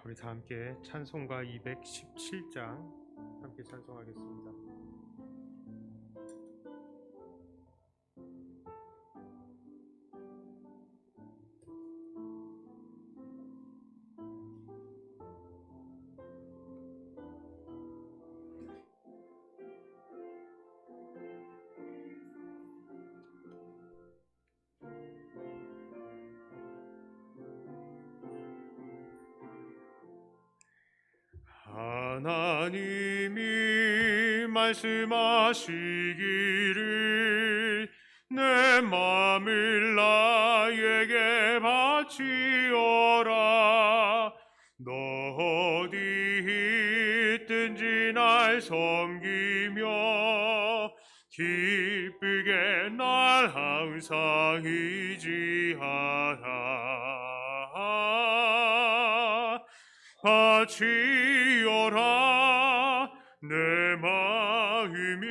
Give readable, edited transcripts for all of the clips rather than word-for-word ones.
우리 다 함께 찬송가 217장 함께 찬송하겠습니다. 하나님이 말씀하시기를 내 마음을 나에게 바치어라. 너 어디 있든지 날 섬기며 기쁘게 날 항상 의지하라. 바치어라 내 마음을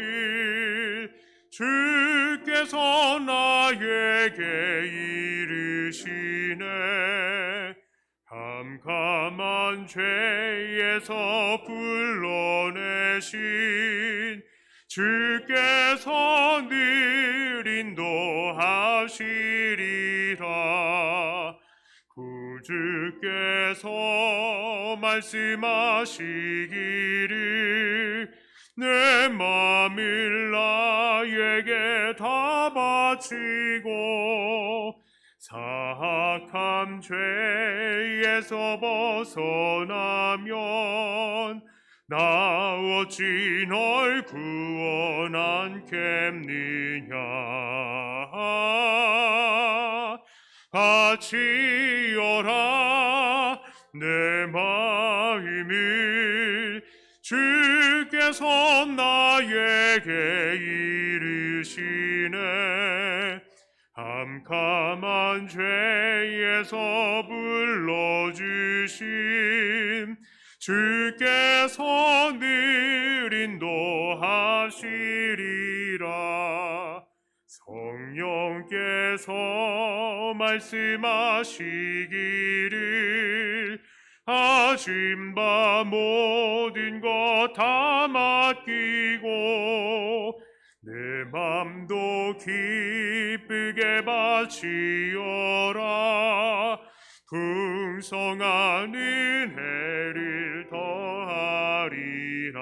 주께서 나에게 이르시네. 캄캄한 죄에서 불러내신 주께서 늘 인도하시리라. 구주께서 말씀하시기를 내 마음을 나에게 다 바치고 사악한 죄에서 벗어나면 나 어찌 널 구원 않겠느냐. 바치어라 내 마음을 주께서 나에게 이르시네. 캄캄한 죄에서 불러주심 주께서 늘 인도하시리라. 성령께서 말씀하시기를 하신 바 모든 것 다 맡기고 내 맘도 기쁘게 바치어라. 풍성한 은혜를 더하리라.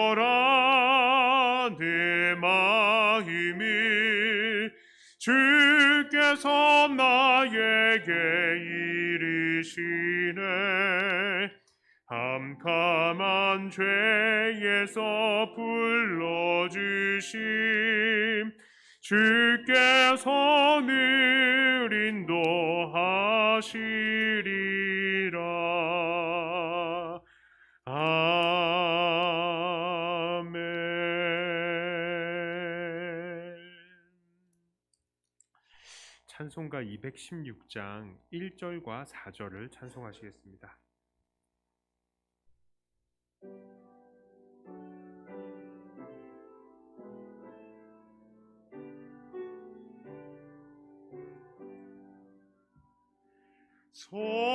바치어라 내 마음을 주께서 나에게 이르시네. 캄캄한 죄에서 불러주심 주께서 늘 인도하시리라. 아멘. 찬송가 216장 1절과 4절을 찬송하시겠습니다. 성자의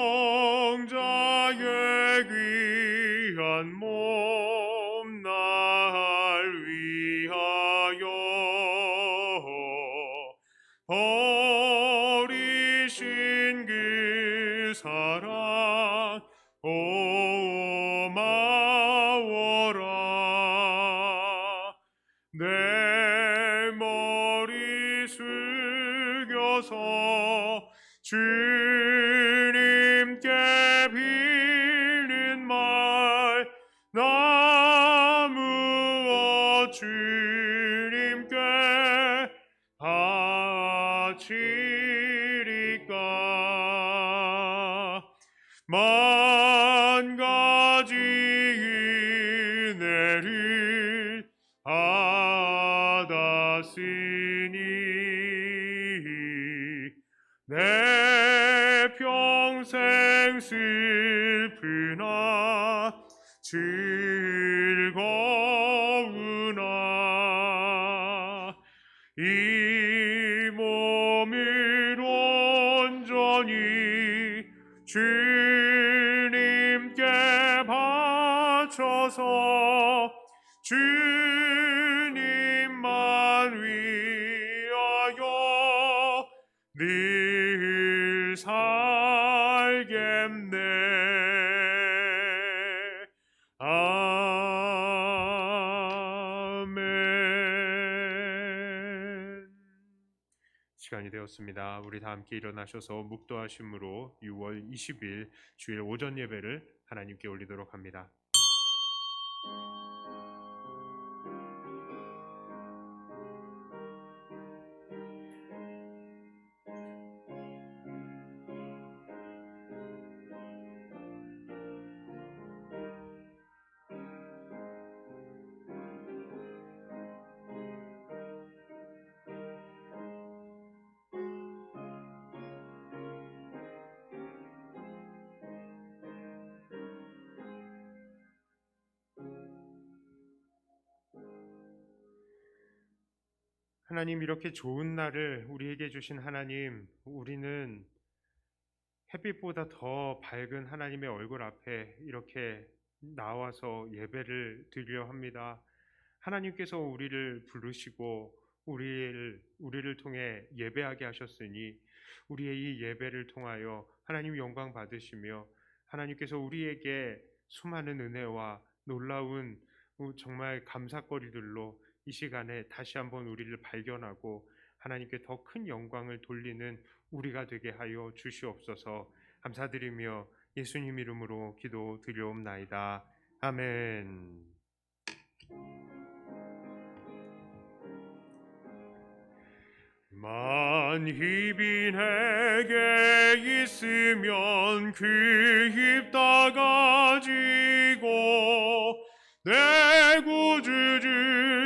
귀한 몸 날 위하여 버리신 그 사랑 고마워라. 내 머리 숙여서 주님께 빌린 말 나 무엇 주님께 바치리까. 만 가지 은혜를 받았으니 내 평생 슬프나 즐거우나 이 몸으로 낮춰서 주님만 위하여 늘 살겠네. 아멘. 시간이 되었습니다. 우리 다 함께 일어나셔서 묵도하심으로 6월 20일 주일 오전 예배를 하나님께 올리도록 합니다. 하나님, 이렇게 좋은 날을 우리에게 주신 하나님, 우리는 햇빛보다 더 밝은 하나님의 얼굴 앞에 이렇게 나와서 예배를 드리려 합니다. 하나님께서 우리를 부르시고 우리를 통해 예배하게 하셨으니 우리의 이 예배를 통하여 하나님 영광 받으시며 하나님께서 우리에게 수많은 은혜와 놀라운 정말 감사거리들로 이 시간에 다시 한번 우리를 발견하고 하나님께 더 큰 영광을 돌리는 우리가 되게 하여 주시옵소서. 감사드리며 예수님 이름으로 기도드리옵나이다. 아멘. 만힙이 내게 있으면 그 힘 다 가지고 내 구주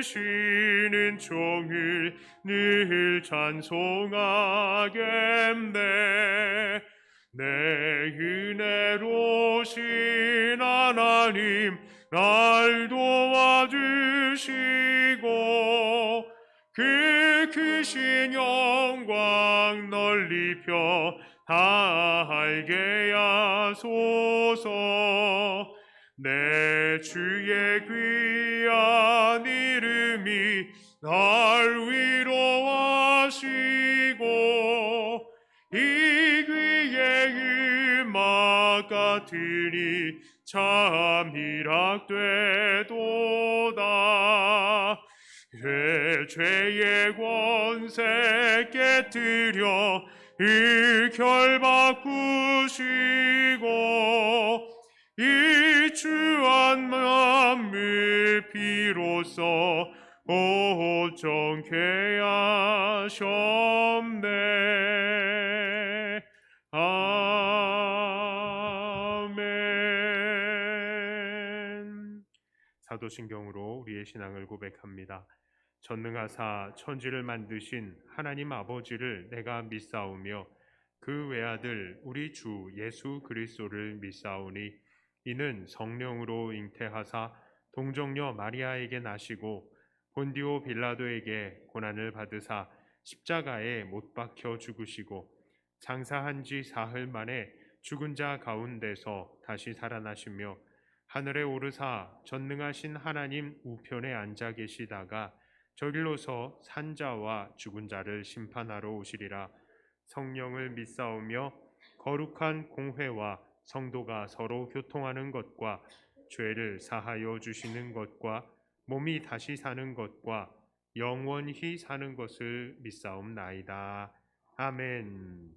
주시는 종을 늘 찬송하겠네. 내 은혜로신 하나님 날 도와주시고 그 크신 영광 널리 펴 다 알게 하소서. 내 주의 귀한 이름이 날 위로하시고 이 귀의 음악 같으니 참 희락되도다. 죄의 권세 깨뜨려 흑혈 바꾸시고 이 주한 만물 비로소 온전케 하셨네. 아멘. 사도신경으로 우리의 신앙을 고백합니다. 전능하사 천지를 만드신 하나님 아버지를 내가 믿사오며 그 외아들 우리 주 예수 그리스도를 믿사오니 이는 성령으로 잉태하사 동정녀 마리아에게 나시고 본디오 빌라도에게 고난을 받으사 십자가에 못 박혀 죽으시고 장사한 지 사흘 만에 죽은 자 가운데서 다시 살아나시며 하늘에 오르사 전능하신 하나님 우편에 앉아 계시다가 저길로서 산자와 죽은 자를 심판하러 오시리라. 성령을 믿사오며 거룩한 공회와 성도가 서로 교통하는 것과 죄를 사하여 주시는 것과 몸이 다시 사는 것과 영원히 사는 것을 믿사옵나이다. 아멘.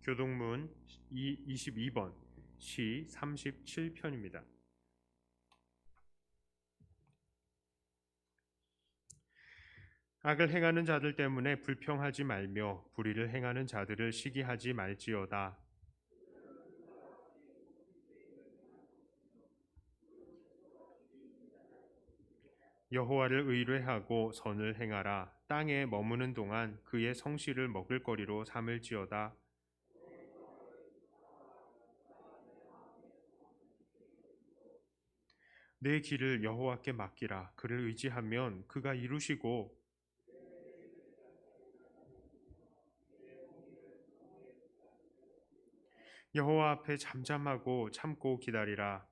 교동문 22번 시 37편입니다. 악을 행하는 자들 때문에 불평하지 말며 불의를 행하는 자들을 시기하지 말지어다. 여호와를 의뢰하고 선을 행하라. 땅에 머무는 동안 그의 성실을 먹을거리로 삼을지어다. 내 길을 여호와께 맡기라. 그를 의지하면 그가 이루시고 여호와 앞에 잠잠하고 참고 기다리라.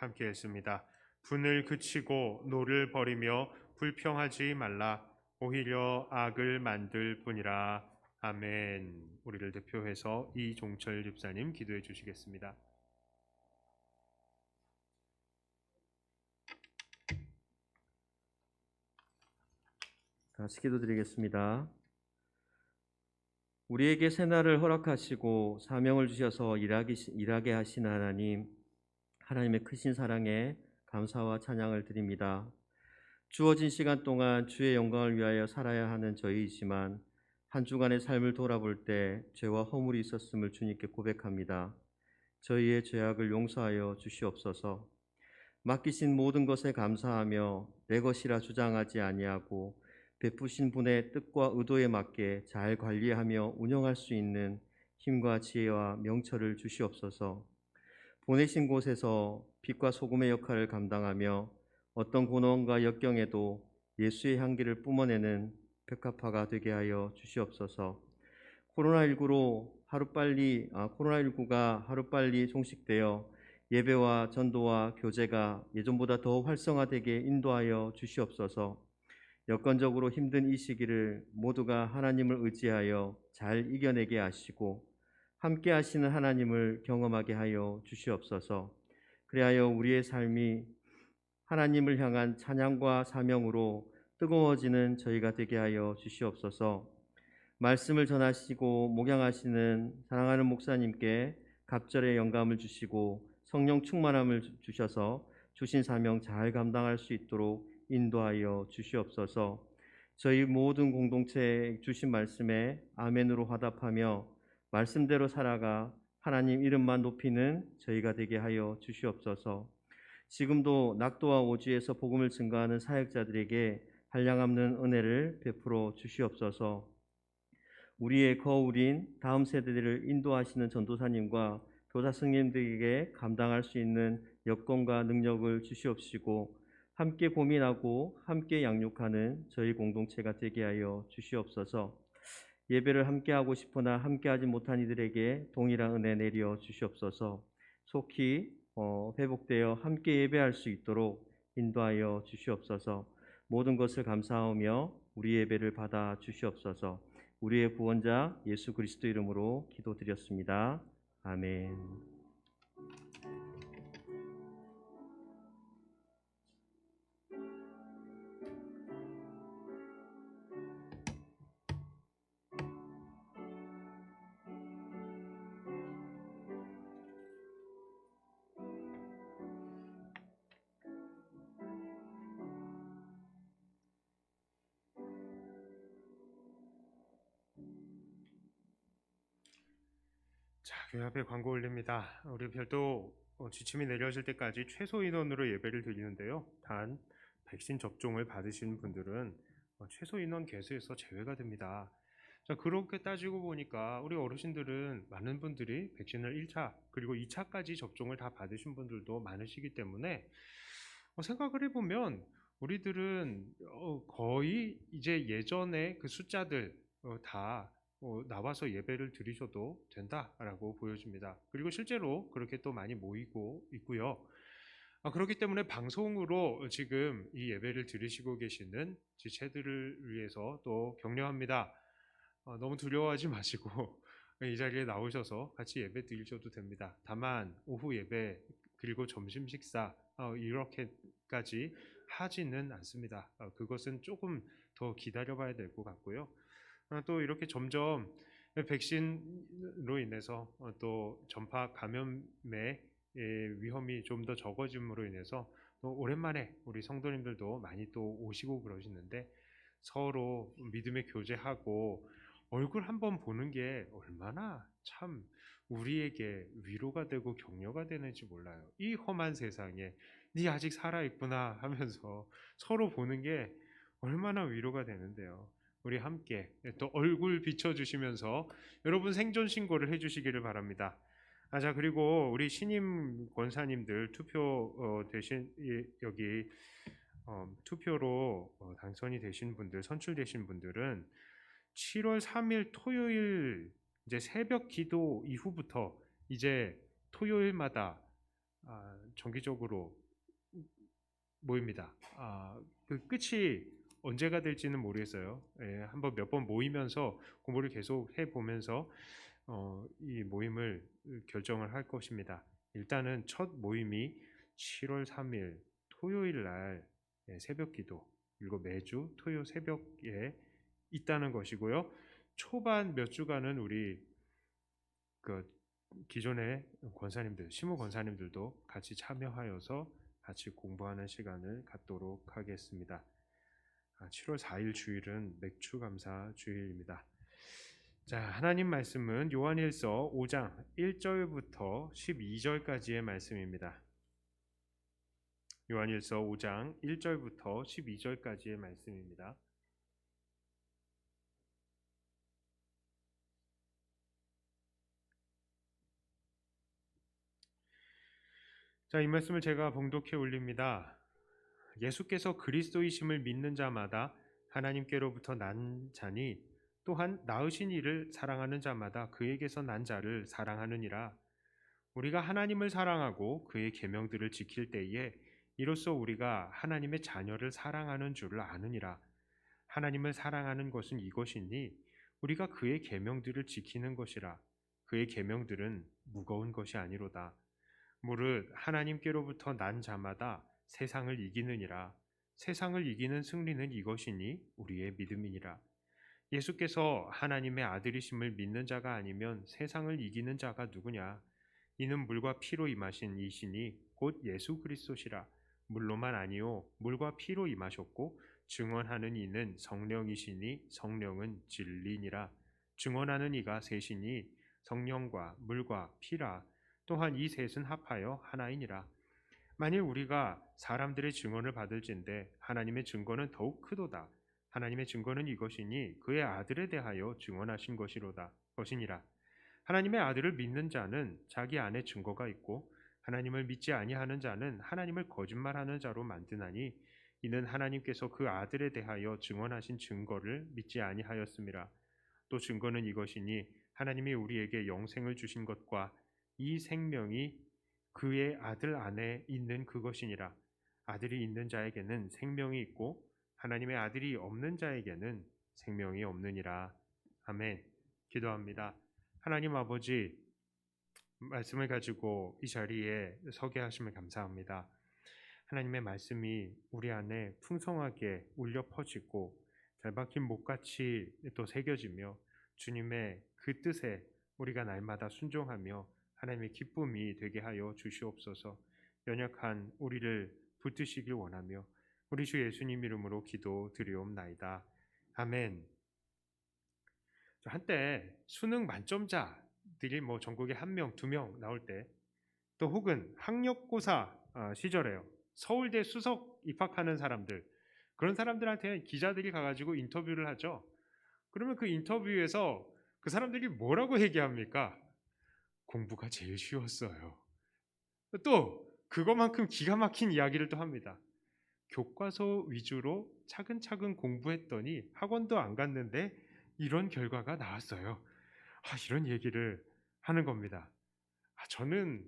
함께 했습니다. 분을 그치고 노를 버리며 불평하지 말라. 오히려 악을 만들 뿐이라. 아멘. 우리를 대표해서 이종철 집사님 기도해 주시겠습니다. 같이 기도드리겠습니다. 우리에게 새날을 허락하시고 사명을 주셔서 일하게 하신 하나님, 하나님의 크신 사랑에 감사와 찬양을 드립니다. 주어진 시간 동안 주의 영광을 위하여 살아야 하는 저희이지만 한 주간의 삶을 돌아볼 때 죄와 허물이 있었음을 주님께 고백합니다. 저희의 죄악을 용서하여 주시옵소서. 맡기신 모든 것에 감사하며 내 것이라 주장하지 아니하고 베푸신 분의 뜻과 의도에 맞게 잘 관리하며 운영할 수 있는 힘과 지혜와 명철을 주시옵소서. 보내신 곳에서 빛과 소금의 역할을 감당하며 어떤 고난과 역경에도 예수의 향기를 뿜어내는 백합화가 되게 하여 주시옵소서. 코로나19가 하루빨리 종식되어 예배와 전도와 교제가 예전보다 더 활성화되게 인도하여 주시옵소서. 여건적으로 힘든 이 시기를 모두가 하나님을 의지하여 잘 이겨내게 하시고 함께 하시는 하나님을 경험하게 하여 주시옵소서. 그리하여 우리의 삶이 하나님을 향한 찬양과 사명으로 뜨거워지는 저희가 되게 하여 주시옵소서. 말씀을 전하시고 목양하시는 사랑하는 목사님께 갑절의 영감을 주시고 성령 충만함을 주셔서 주신 사명 잘 감당할 수 있도록 인도하여 주시옵소서. 저희 모든 공동체에 주신 말씀에 아멘으로 화답하며 말씀대로 살아가 하나님 이름만 높이는 저희가 되게 하여 주시옵소서. 지금도 낙도와 오지에서 복음을 증거하는 사역자들에게 한량없는 은혜를 베풀어 주시옵소서. 우리의 거울인 다음 세대들을 인도하시는 전도사님과 교사 스님들에게 감당할 수 있는 여건과 능력을 주시옵시고 함께 고민하고 함께 양육하는 저희 공동체가 되게 하여 주시옵소서. 예배를 함께하고 싶으나 함께하지 못한 이들에게 동일한 은혜 내려 주시옵소서. 속히 회복되어 함께 예배할 수 있도록 인도하여 주시옵소서. 모든 것을 감사하며 우리 예배를 받아 주시옵소서. 우리의 구원자 예수 그리스도 이름으로 기도드렸습니다. 아멘. 자, 교회 앞에 광고 올립니다. 우리 별도 지침이 내려질 때까지 최소 인원으로 예배를 드리는데요. 단 백신 접종을 받으신 분들은 최소 인원 개수에서 제외가 됩니다. 자, 그렇게 따지고 보니까 우리 어르신들은 많은 분들이 백신을 1차 그리고 2차까지 접종을 다 받으신 분들도 많으시기 때문에 생각을 해보면 우리들은 거의 이제 예전에 그 숫자들 다 나와서 예배를 드리셔도 된다라고 보여집니다. 그리고 실제로 그렇게 또 많이 모이고 있고요. 그렇기 때문에 방송으로 지금 이 예배를 들으시고 계시는 지체들을 위해서 또 격려합니다. 너무 두려워하지 마시고 이 자리에 나오셔서 같이 예배 드리셔도 됩니다. 다만 오후 예배 그리고 점심 식사 이렇게까지 하지는 않습니다. 그것은 조금 더 기다려봐야 될 것 같고요. 또 이렇게 점점 백신으로 인해서 또 전파 감염의 위험이 좀 더 적어짐으로 인해서 또 오랜만에 우리 성도님들도 많이 또 오시고 그러시는데 서로 믿음의 교제하고 얼굴 한번 보는 게 얼마나 참 우리에게 위로가 되고 격려가 되는지 몰라요. 이 험한 세상에 네 아직 살아있구나 하면서 서로 보는 게 얼마나 위로가 되는데요. 우리 함께 또 얼굴 비춰주시면서 여러분 생존 신고를 해주시기를 바랍니다. 자, 그리고 우리 신임 권사님들 투표 대신 여기 투표로 당선이 되신 분들, 선출되신 분들은 7월 3일 토요일 이제 새벽 기도 이후부터 이제 토요일마다 정기적으로 모입니다. 그 끝이 언제가 될지는 모르겠어요. 한번 몇 번 모이면서 공부를 계속 해보면서 이 모임을 결정을 할 것입니다. 일단은 첫 모임이 7월 3일 토요일 날 새벽기도, 그리고 매주 토요 새벽에 있다는 것이고요. 초반 몇 주간은 우리 그 기존의 권사님들, 시무 권사님들도 같이 참여하여서 같이 공부하는 시간을 갖도록 하겠습니다. 7월 4일 주일은 맥주 감사 주일입니다. 자, 하나님 말씀은 요한일서 5장 1절부터 12절까지의 말씀입니다. 요한일서 5장 1절부터 12절까지의 말씀입니다. 자, 이 말씀을 제가 봉독해 올립니다. 예수께서 그리스도이심을 믿는 자마다 하나님께로부터 난 자니 또한 낳으신 이를 사랑하는 자마다 그에게서 난 자를 사랑하느니라. 우리가 하나님을 사랑하고 그의 계명들을 지킬 때에 이로써 우리가 하나님의 자녀를 사랑하는 줄을 아느니라. 하나님을 사랑하는 것은 이것이니 우리가 그의 계명들을 지키는 것이라. 그의 계명들은 무거운 것이 아니로다. 무릇 하나님께로부터 난 자마다 세상을 이기느니라. 세상을 이기는 승리는 이것이니 우리의 믿음이니라. 예수께서 하나님의 아들이심을 믿는 자가 아니면 세상을 이기는 자가 누구냐? 이는 물과 피로 임하신 이시니 곧 예수 그리스도시라. 물로만 아니요 물과 피로 임하셨고 증언하는 이는 성령이시니 성령은 진리니라. 증언하는 이가 셋이니 성령과 물과 피라. 또한 이 셋은 합하여 하나이니라. 만일 우리가 사람들의 증언을 받을진대 하나님의 증거는 더욱 크도다. 하나님의 증거는 이것이니 그의 아들에 대하여 증언하신 것이니라. 하나님의 아들을 믿는 자는 자기 안에 증거가 있고 하나님을 믿지 아니하는 자는 하나님을 거짓말하는 자로 만드나니 이는 하나님께서 그 아들에 대하여 증언하신 증거를 믿지 아니하였음이라. 또 증거는 이것이니 하나님이 우리에게 영생을 주신 것과 이 생명이 그의 아들 안에 있는 그것이니라. 아들이 있는 자에게는 생명이 있고 하나님의 아들이 없는 자에게는 생명이 없느니라. 아멘. 기도합니다. 하나님 아버지, 말씀을 가지고 이 자리에 서게 하심을 감사합니다. 하나님의 말씀이 우리 안에 풍성하게 울려 퍼지고 잘 박힌 목같이 또 새겨지며 주님의 그 뜻에 우리가 날마다 순종하며 하나님의 기쁨이 되게 하여 주시옵소서. 연약한 우리를 붙드시길 원하며 우리 주 예수님 이름으로 기도드리옵나이다. 아멘. 한때 수능 만점자들이 전국에 1명, 2명 나올 때, 또 혹은 학력고사 시절에요. 서울대 수석 입학하는 사람들, 그런 사람들한테 기자들이 가가지고 인터뷰를 하죠. 그러면 그 인터뷰에서 그 사람들이 뭐라고 얘기합니까? 공부가 제일 쉬웠어요. 또 그것만큼 기가 막힌 이야기를 또 합니다. 교과서 위주로 차근차근 공부했더니 학원도 안 갔는데 이런 결과가 나왔어요. 이런 얘기를 하는 겁니다. 저는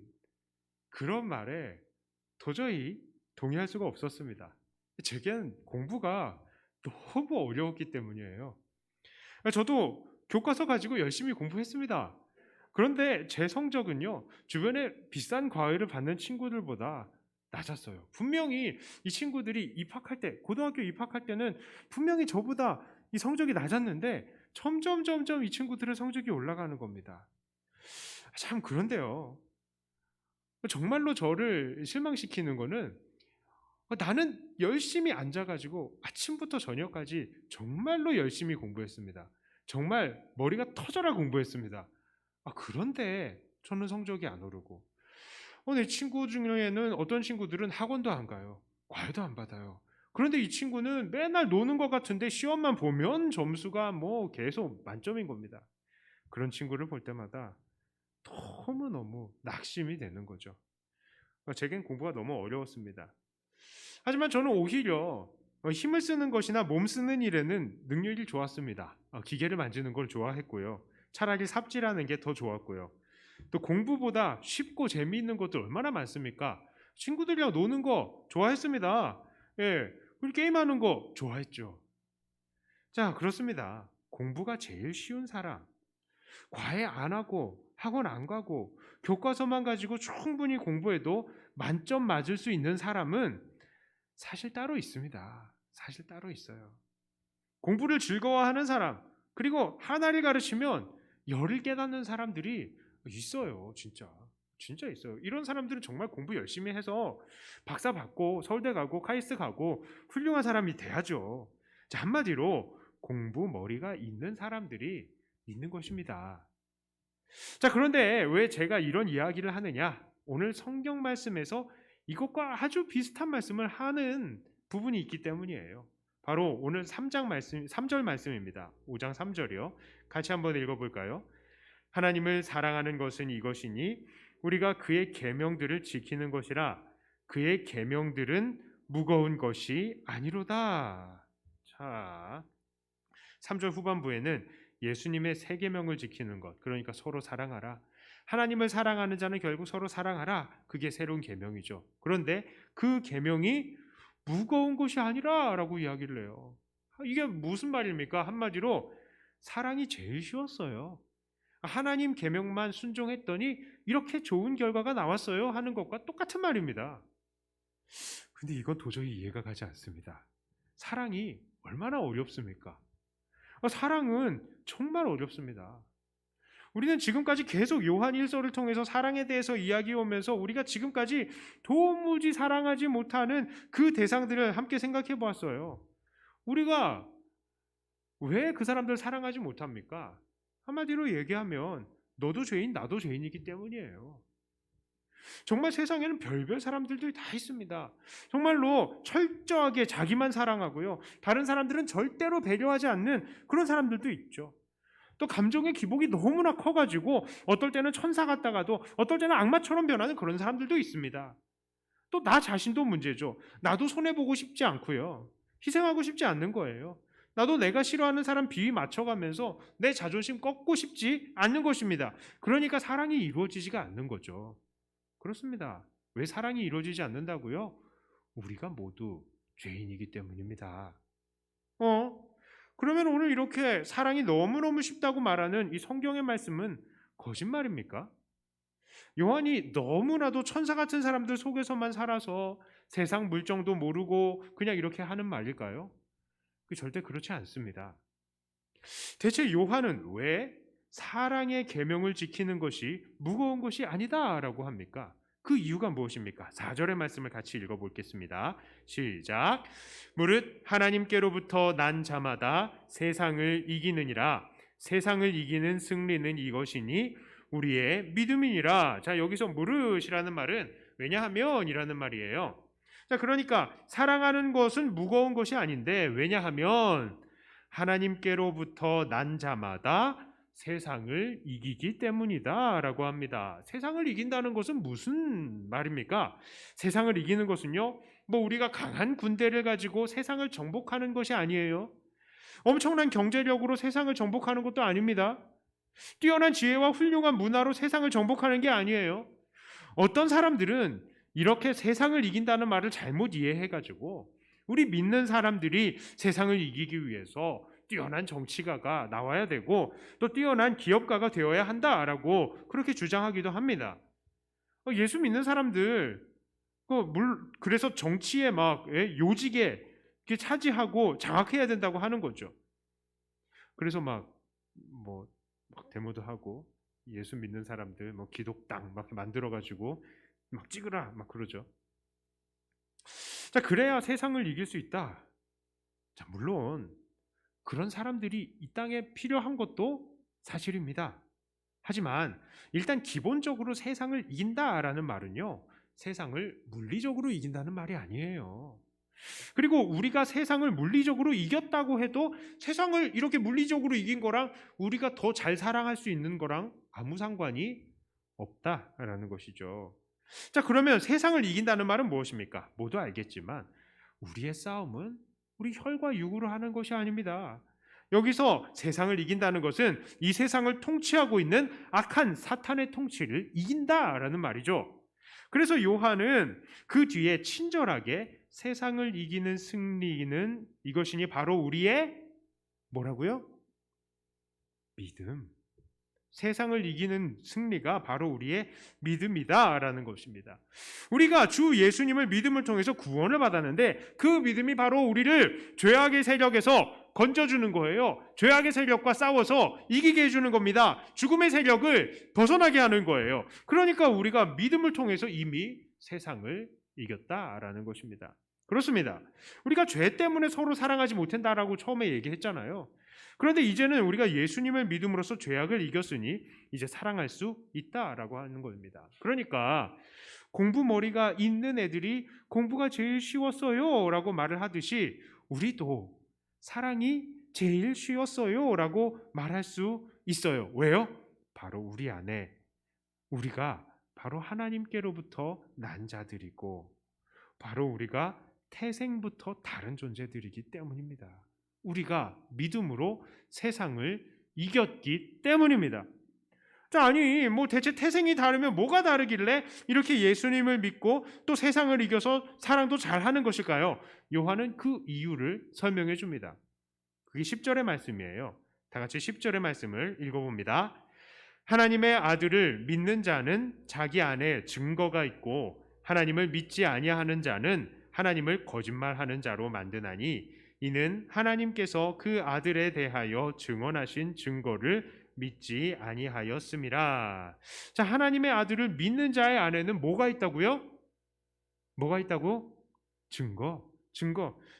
그런 말에 도저히 동의할 수가 없었습니다. 제겐 공부가 너무 어려웠기 때문이에요. 저도 교과서 가지고 열심히 공부했습니다. 그런데 제 성적은요, 주변에 비싼 과외를 받는 친구들보다 낮았어요. 분명히 이 친구들이 입학할 때, 고등학교 입학할 때는 분명히 저보다 이 성적이 낮았는데 점점 이 친구들의 성적이 올라가는 겁니다. 참 그런데요, 정말로 저를 실망시키는 거는 나는 열심히 앉아가지고 아침부터 저녁까지 정말로 열심히 공부했습니다. 정말 머리가 터져라 공부했습니다. 그런데 저는 성적이 안 오르고, 내 친구 중에는 어떤 친구들은 학원도 안 가요. 과외도 안 받아요. 그런데 이 친구는 맨날 노는 것 같은데 시험만 보면 점수가 계속 만점인 겁니다. 그런 친구를 볼 때마다 너무너무 낙심이 되는 거죠. 제겐 공부가 너무 어려웠습니다. 하지만 저는 오히려 힘을 쓰는 것이나 몸 쓰는 일에는 능률이 좋았습니다. 기계를 만지는 걸 좋아했고요. 차라리 삽질하는 게 더 좋았고요. 또 공부보다 쉽고 재미있는 것도 얼마나 많습니까? 친구들이랑 노는 거 좋아했습니다. 예, 우리 게임하는 거 좋아했죠. 자, 그렇습니다. 공부가 제일 쉬운 사람, 과외 안 하고 학원 안 가고 교과서만 가지고 충분히 공부해도 만점 맞을 수 있는 사람은 사실 따로 있습니다. 사실 따로 있어요. 공부를 즐거워하는 사람, 그리고 하나를 가르치면 열을 깨닫는 사람들이 있어요. 진짜. 진짜 있어요. 이런 사람들은 정말 공부 열심히 해서 박사 받고 서울대 가고 카이스트 가고 훌륭한 사람이 돼야죠. 자, 한마디로 공부 머리가 있는 사람들이 있는 것입니다. 자, 그런데 왜 제가 이런 이야기를 하느냐? 오늘 성경 말씀에서 이것과 아주 비슷한 말씀을 하는 부분이 있기 때문이에요. 바로 오늘 3장 말씀, 3절 말씀입니다. 5장 3절이요. 같이 한번 읽어볼까요? 하나님을 사랑하는 것은 이것이니 우리가 그의 계명들을 지키는 것이라 그의 계명들은 무거운 것이 아니로다. 자, 3절 후반부에는 예수님의 세 계명을 지키는 것, 그러니까 서로 사랑하라. 하나님을 사랑하는 자는 결국 서로 사랑하라. 그게 새로운 계명이죠. 그런데 그 계명이 무거운 것이 아니라라고 이야기를 해요. 이게 무슨 말입니까? 한마디로 사랑이 제일 쉬웠어요. 하나님 계명만 순종했더니 이렇게 좋은 결과가 나왔어요 하는 것과 똑같은 말입니다. 근데 이건 도저히 이해가 가지 않습니다. 사랑이 얼마나 어렵습니까? 사랑은 정말 어렵습니다. 우리는 지금까지 계속 요한 1서를 통해서 사랑에 대해서 이야기해 오면서 우리가 지금까지 도무지 사랑하지 못하는 그 대상들을 함께 생각해 보았어요. 우리가 왜 그 사람들을 사랑하지 못합니까? 한마디로 얘기하면 너도 죄인 나도 죄인이기 때문이에요. 정말 세상에는 별별 사람들도 다 있습니다. 정말로 철저하게 자기만 사랑하고요. 다른 사람들은 절대로 배려하지 않는 그런 사람들도 있죠. 또 감정의 기복이 너무나 커가지고 어떨 때는 천사 같다가도 어떨 때는 악마처럼 변하는 그런 사람들도 있습니다. 또 나 자신도 문제죠. 나도 손해보고 싶지 않고요. 희생하고 싶지 않는 거예요. 나도 내가 싫어하는 사람 비위 맞춰가면서 내 자존심 꺾고 싶지 않는 것입니다. 그러니까 사랑이 이루어지지가 않는 거죠. 그렇습니다. 왜 사랑이 이루어지지 않는다고요? 우리가 모두 죄인이기 때문입니다. 그러면 오늘 이렇게 사랑이 너무너무 쉽다고 말하는 이 성경의 말씀은 거짓말입니까? 요한이 너무나도 천사 같은 사람들 속에서만 살아서 세상 물정도 모르고 그냥 이렇게 하는 말일까요? 절대 그렇지 않습니다. 대체 요한은 왜 사랑의 계명을 지키는 것이 무거운 것이 아니다라고 합니까? 그 이유가 무엇입니까? 4절의 말씀을 같이 읽어보겠습니다. 시작. 무릇 하나님께로부터 난 자마다 세상을 이기느니라. 세상을 이기는 승리는 이것이니 우리의 믿음이니라. 자, 여기서 무릇이라는 말은 왜냐하면이라는 말이에요. 자, 그러니까 사랑하는 것은 무거운 것이 아닌데 왜냐하면 하나님께로부터 난 자마다 세상을 이기기 때문이다 라고 합니다. 세상을 이긴다는 것은 무슨 말입니까? 세상을 이기는 것은요, 우리가 강한 군대를 가지고 세상을 정복하는 것이 아니에요. 엄청난 경제력으로 세상을 정복하는 것도 아닙니다. 뛰어난 지혜와 훌륭한 문화로 세상을 정복하는 게 아니에요. 어떤 사람들은 이렇게 세상을 이긴다는 말을 잘못 이해해가지고 우리 믿는 사람들이 세상을 이기기 위해서 뛰어난 정치가가 나와야 되고 또 뛰어난 기업가가 되어야 한다라고 그렇게 주장하기도 합니다. 예수 믿는 사람들 그래서 정치에 막 요직에 차지하고 장악해야 된다고 하는 거죠. 그래서 막 데모도 하고 예수 믿는 사람들 기독당 막 만들어가지고 막 찍으라 막 그러죠. 자, 그래야 세상을 이길 수 있다. 자, 물론 그런 사람들이 이 땅에 필요한 것도 사실입니다. 하지만 일단 기본적으로 세상을 이긴다라는 말은요, 세상을 물리적으로 이긴다는 말이 아니에요. 그리고 우리가 세상을 물리적으로 이겼다고 해도 세상을 이렇게 물리적으로 이긴 거랑 우리가 더 잘 사랑할 수 있는 거랑 아무 상관이 없다라는 것이죠. 자, 그러면 세상을 이긴다는 말은 무엇입니까? 모두 알겠지만 우리의 싸움은 우리 혈과 육으로 하는 것이 아닙니다. 여기서 세상을 이긴다는 것은 이 세상을 통치하고 있는 악한 사탄의 통치를 이긴다라는 말이죠. 그래서 요한은 그 뒤에 친절하게 세상을 이기는 승리는 이것이니 바로 우리의 뭐라고요? 믿음. 세상을 이기는 승리가 바로 우리의 믿음이다라는 것입니다. 우리가 주 예수님을 믿음을 통해서 구원을 받았는데 그 믿음이 바로 우리를 죄악의 세력에서 건져주는 거예요. 죄악의 세력과 싸워서 이기게 해주는 겁니다. 죽음의 세력을 벗어나게 하는 거예요. 그러니까 우리가 믿음을 통해서 이미 세상을 이겼다라는 것입니다. 그렇습니다. 우리가 죄 때문에 서로 사랑하지 못한다라고 처음에 얘기했잖아요. 그런데 이제는 우리가 예수님을 믿음으로써 죄악을 이겼으니 이제 사랑할 수 있다라고 하는 겁니다. 그러니까 공부 머리가 있는 애들이 공부가 제일 쉬웠어요 라고 말을 하듯이 우리도 사랑이 제일 쉬웠어요 라고 말할 수 있어요. 왜요? 바로 우리 안에 우리가 바로 하나님께로부터 난 자들이고 바로 우리가 태생부터 다른 존재들이기 때문입니다. 우리가 믿음으로 세상을 이겼기 때문입니다. 자, 아니 뭐 대체 태생이 다르면 뭐가 다르길래 이렇게 예수님을 믿고 또 세상을 이겨서 사랑도 잘하는 것일까요? 요한은 그 이유를 설명해 줍니다. 그게 10절의 말씀이에요. 다 같이 10절의 말씀을 읽어봅니다. 하나님의 아들을 믿는 자는 자기 안에 증거가 있고 하나님을 믿지 아니하는 자는 하나님을 거짓말하는 자로 만드나니 이는 하나님께서 그 아들에 대하여 증언하신 증거를 믿지 아니하였음이라. 자, 하나님의 아들을 믿는 자의 안에는 뭐가 있다고요? 뭐가 있다고? 증거.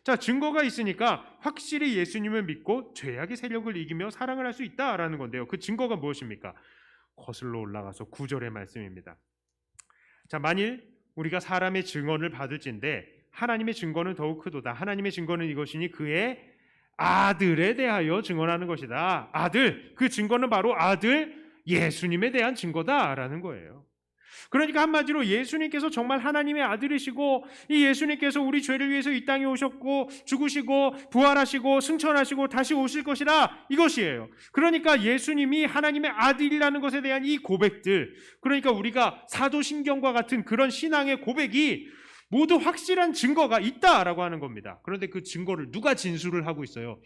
자, 증거가 있으니까 확실히 예수님을 믿고 죄악의 세력을 이기며 사랑을 할 수 있다라는 건데요. 그 증거가 무엇입니까? 거슬러 올라가서 9절의 말씀입니다. 자, 만일 우리가 사람의 증언을 받을진대 하나님의 증거는 더욱 크도다. 하나님의 증거는 이것이니 그의 아들에 대하여 증언하는 것이다. 아들, 그 증거는 바로 아들 예수님에 대한 증거다라는 거예요. 그러니까 한마디로 예수님께서 정말 하나님의 아들이시고 이 예수님께서 우리 죄를 위해서 이 땅에 오셨고 죽으시고 부활하시고 승천하시고 다시 오실 것이라 이것이에요. 그러니까 예수님이 하나님의 아들이라는 것에 대한 이 고백들, 그러니까 우리가 사도신경과 같은 그런 신앙의 고백이 모두 확실한 증거가 있다라고 하는 겁니다. 그런데 그 증거를 누가 진술을 하고 있어요?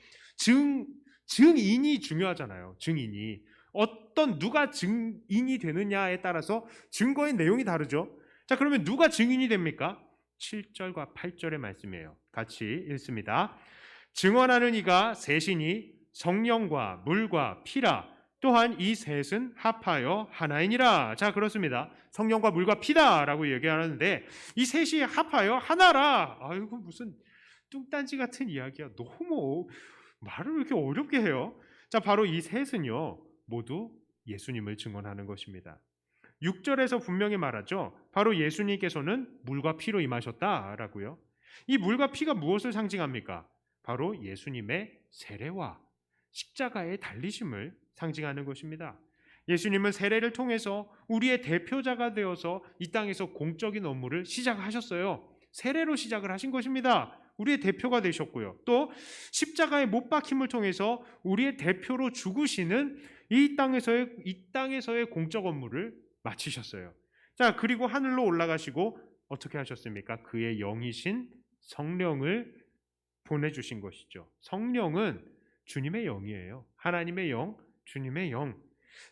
증인이 중요하잖아요. 증인이. 어떤 누가 증인이 되느냐에 따라서 증거의 내용이 다르죠. 자, 그러면 누가 증인이 됩니까? 7절과 8절의 말씀이에요. 같이 읽습니다. 증언하는 이가 셋이니 성령과 물과 피라. 또한 이 셋은 합하여 하나이니라. 자, 그렇습니다. 성령과 물과 피다라고 얘기하는데 이 셋이 합하여 하나라. 아이고 무슨 뚱딴지 같은 이야기야. 너무 말을 왜 이렇게 어렵게 해요? 자, 바로 이 셋은요 모두 예수님을 증언하는 것입니다. 6절에서 분명히 말하죠. 바로 예수님께서는 물과 피로 임하셨다라고요. 이 물과 피가 무엇을 상징합니까? 바로 예수님의 세례와 십자가의 달리심을 상징하는 것입니다. 예수님은 세례를 통해서 우리의 대표자가 되어서 이 땅에서 공적인 업무를 시작하셨어요. 세례로 시작을 하신 것입니다. 우리의 대표가 되셨고요. 또 십자가의 못 박힘을 통해서 우리의 대표로 죽으시는 이 땅에서의 공적 업무를 마치셨어요. 자, 그리고 하늘로 올라가시고 어떻게 하셨습니까? 그의 영이신 성령을 보내주신 것이죠. 성령은 주님의 영이에요. 하나님의 영, 주님의 영.